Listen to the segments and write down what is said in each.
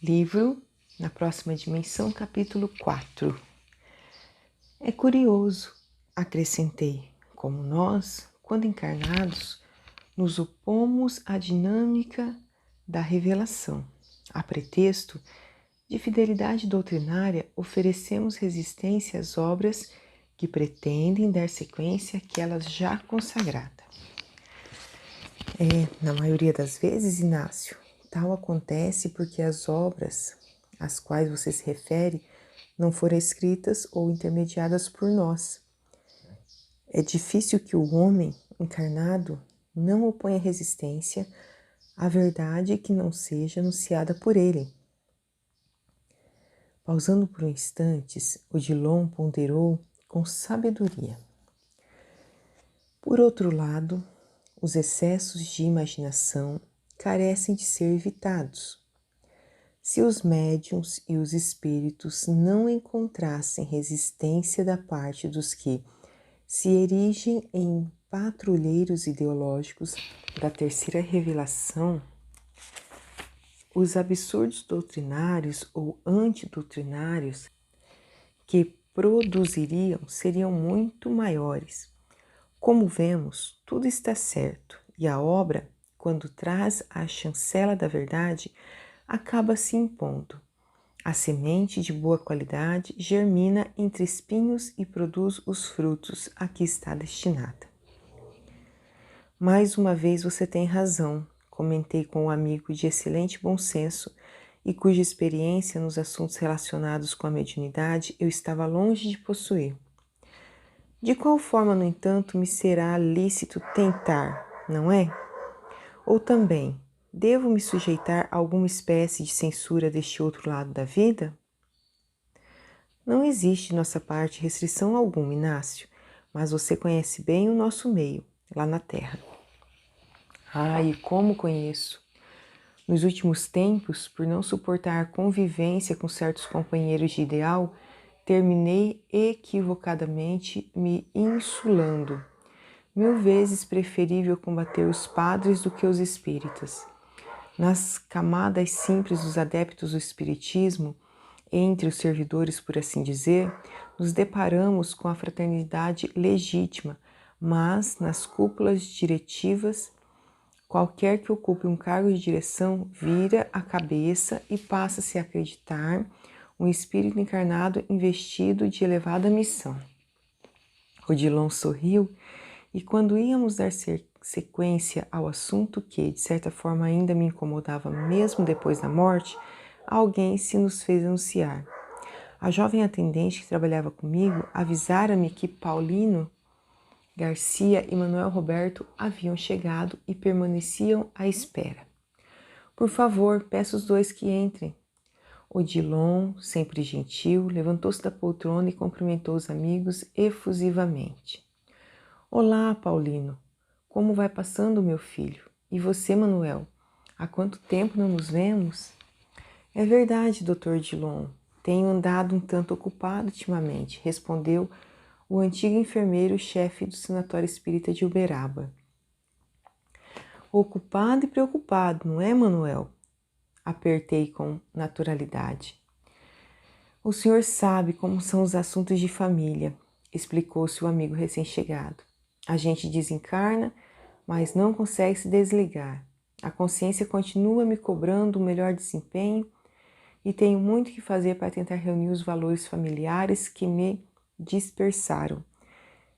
Livro Na Próxima Dimensão, capítulo 4. É curioso, acrescentei, como nós, quando encarnados, nos opomos à dinâmica da revelação. A pretexto de fidelidade doutrinária, oferecemos resistência às obras que pretendem dar sequência àquelas já consagradas. Na maioria das vezes, Inácio, tal acontece porque as obras às quais você se refere não foram escritas ou intermediadas por nós. É difícil que o homem encarnado não oponha resistência à verdade que não seja anunciada por ele. Pausando por um instante, Odilon ponderou com sabedoria. Por outro lado, os excessos de imaginação carecem de ser evitados. Se os médiuns e os espíritos não encontrassem resistência da parte dos que se erigem em patrulheiros ideológicos da terceira revelação, os absurdos doutrinários ou antidoutrinários que produziriam seriam muito maiores. Como vemos, tudo está certo e a obra, quando traz a chancela da verdade, acaba se impondo. A semente de boa qualidade germina entre espinhos e produz os frutos a que está destinada. Mais uma vez você tem razão, comentei com um amigo de excelente bom senso e cuja experiência nos assuntos relacionados com a mediunidade eu estava longe de possuir. De qual forma, no entanto, me será lícito tentar, não é? Ou também, devo me sujeitar a alguma espécie de censura deste outro lado da vida? Não existe de nossa parte restrição alguma, Inácio, mas você conhece bem o nosso meio, lá na Terra. E como conheço! Nos últimos tempos, por não suportar a convivência com certos companheiros de ideal, terminei equivocadamente me insulando. 1000 vezes preferível combater os padres do que os espíritas. Nas camadas simples dos adeptos do espiritismo, entre os servidores, por assim dizer, nos deparamos com a fraternidade legítima, mas nas cúpulas diretivas, qualquer que ocupe um cargo de direção vira a cabeça e passa-se a acreditar um espírito encarnado investido de elevada missão. Odilon sorriu e quando íamos dar sequência ao assunto que, de certa forma, ainda me incomodava mesmo depois da morte, alguém se nos fez anunciar. A jovem atendente que trabalhava comigo avisara-me que Paulino Garcia e Manuel Roberto haviam chegado e permaneciam à espera. Por favor, peço os dois que entrem. Odilon, sempre gentil, levantou-se da poltrona e cumprimentou os amigos efusivamente. Olá, Paulino. Como vai passando, meu filho? E você, Manuel? Há quanto tempo não nos vemos? É verdade, Dr. Odilon. Tenho andado um tanto ocupado ultimamente, respondeu o antigo enfermeiro-chefe do Sanatório Espírita de Uberaba. Ocupado e preocupado, não é, Manuel? Apertei com naturalidade. O senhor sabe como são os assuntos de família, explicou-se o amigo recém-chegado. A gente desencarna, mas não consegue se desligar. A consciência continua me cobrando um melhor desempenho e tenho muito que fazer para tentar reunir os valores familiares que me dispersaram.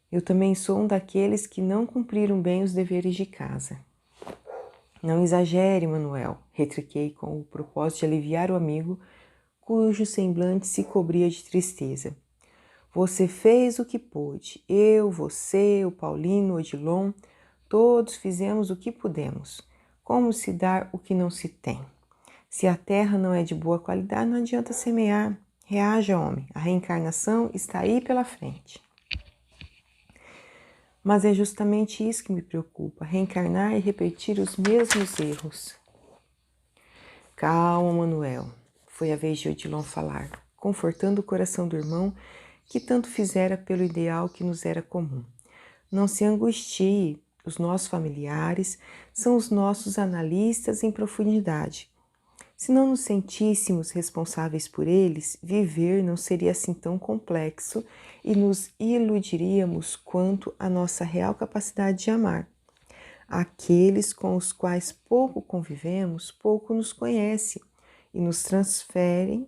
Eu também sou um daqueles que não cumpriram bem os deveres de casa. Não exagere, Manuel, retriquei com o propósito de aliviar o amigo, cujo semblante se cobria de tristeza. Você fez o que pôde. Eu, você, o Paulino, o Odilon, todos fizemos o que pudemos. Como se dar o que não se tem? Se a terra não é de boa qualidade, não adianta semear. Reaja, homem. A reencarnação está aí pela frente. Mas é justamente isso que me preocupa, reencarnar e repetir os mesmos erros. Calma, Manuel. Foi a vez de Odilon falar, confortando o coração do irmão que tanto fizera pelo ideal que nos era comum. Não se angustie, os nossos familiares são os nossos analistas em profundidade. Se não nos sentíssemos responsáveis por eles, viver não seria assim tão complexo e nos iludiríamos quanto à nossa real capacidade de amar. Aqueles com os quais pouco convivemos, pouco nos conhecem e nos transferem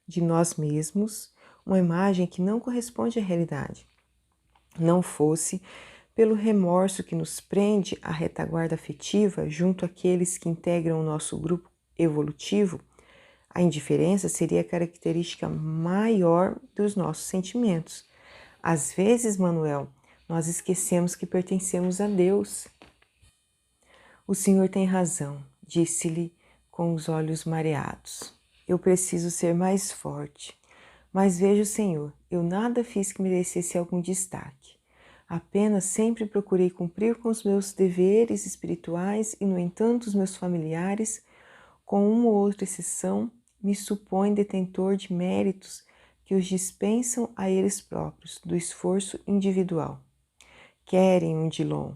de nós mesmos uma imagem que não corresponde à realidade. Não fosse pelo remorso que nos prende à retaguarda afetiva junto àqueles que integram o nosso grupo evolutivo, a indiferença seria a característica maior dos nossos sentimentos. Às vezes, Manuel, nós esquecemos que pertencemos a Deus. O senhor tem razão, disse-lhe com os olhos mareados. Eu preciso ser mais forte. Mas veja, Senhor, eu nada fiz que merecesse algum destaque. Apenas sempre procurei cumprir com os meus deveres espirituais e, no entanto, os meus familiares, com uma ou outra exceção, me supõem detentor de méritos que os dispensam a eles próprios, do esforço individual. Querem um Dillon.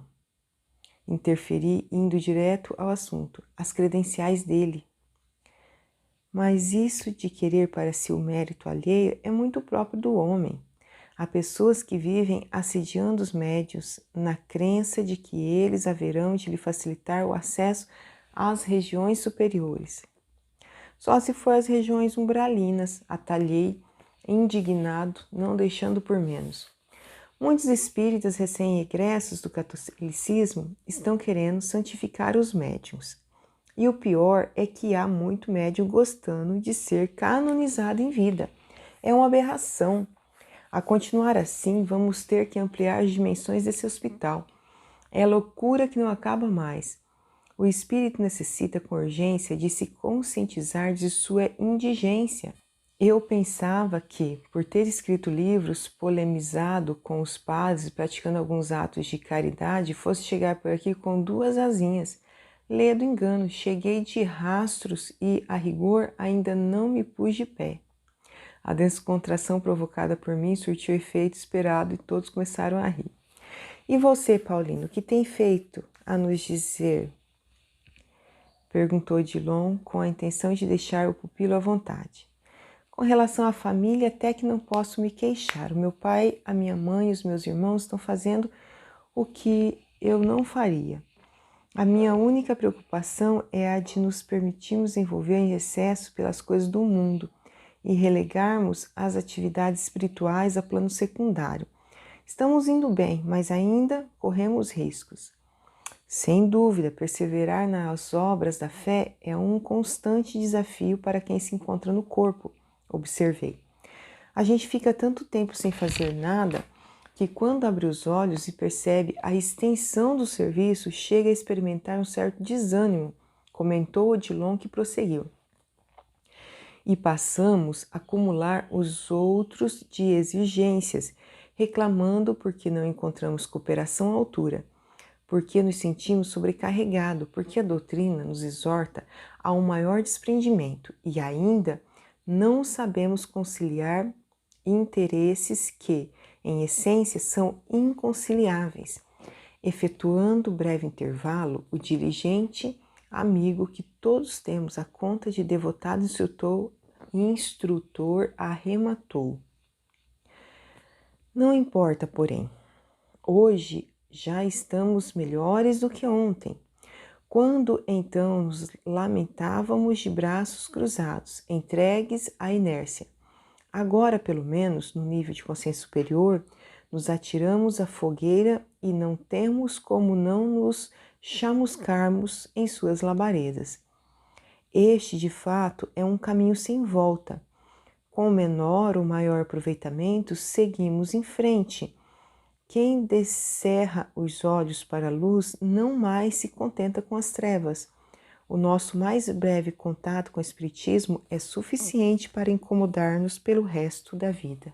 Interferi indo direto ao assunto, as credenciais dele. Mas isso de querer para si o mérito alheio é muito próprio do homem. Há pessoas que vivem assediando os médiuns na crença de que eles haverão de lhe facilitar o acesso às regiões superiores. Só se for às regiões umbralinas, atalhei, indignado, não deixando por menos. Muitos espíritas recém-egressos do catolicismo estão querendo santificar os médiuns. E o pior é que há muito médium gostando de ser canonizado em vida. É uma aberração. A continuar assim, vamos ter que ampliar as dimensões desse hospital. É loucura que não acaba mais. O espírito necessita com urgência de se conscientizar de sua indigência. Eu pensava que, por ter escrito livros, polemizado com os padres, praticando alguns atos de caridade, fosse chegar por aqui com 2 asinhas. Ledo engano, cheguei de rastros e, a rigor, ainda não me pus de pé. A descontração provocada por mim surtiu o efeito esperado e todos começaram a rir. E você, Paulino, o que tem feito a nos dizer? Perguntou Dillon com a intenção de deixar o pupilo à vontade. Com relação à família, até que não posso me queixar. O meu pai, a minha mãe e os meus irmãos estão fazendo o que eu não faria. A minha única preocupação é a de nos permitirmos envolver em excesso pelas coisas do mundo e relegarmos as atividades espirituais a plano secundário. Estamos indo bem, mas ainda corremos riscos. Sem dúvida, perseverar nas obras da fé é um constante desafio para quem se encontra no corpo, observei. A gente fica tanto tempo sem fazer nada que quando abre os olhos e percebe a extensão do serviço, chega a experimentar um certo desânimo, comentou Odilon, que prosseguiu. E passamos a acumular os outros de exigências, reclamando porque não encontramos cooperação à altura, porque nos sentimos sobrecarregados, porque a doutrina nos exorta a um maior desprendimento e ainda não sabemos conciliar interesses que, em essência, são inconciliáveis. Efetuando breve intervalo, o diligente amigo que todos temos a conta de devotado instrutor arrematou. Não importa, porém, hoje já estamos melhores do que ontem. Quando então nos lamentávamos de braços cruzados, entregues à inércia. Agora, pelo menos, no nível de consciência superior, nos atiramos à fogueira e não temos como não nos chamuscarmos em suas labaredas. Este, de fato, é um caminho sem volta. Com menor ou maior aproveitamento, seguimos em frente. Quem descerra os olhos para a luz não mais se contenta com as trevas. O nosso mais breve contato com o Espiritismo é suficiente para incomodar-nos pelo resto da vida.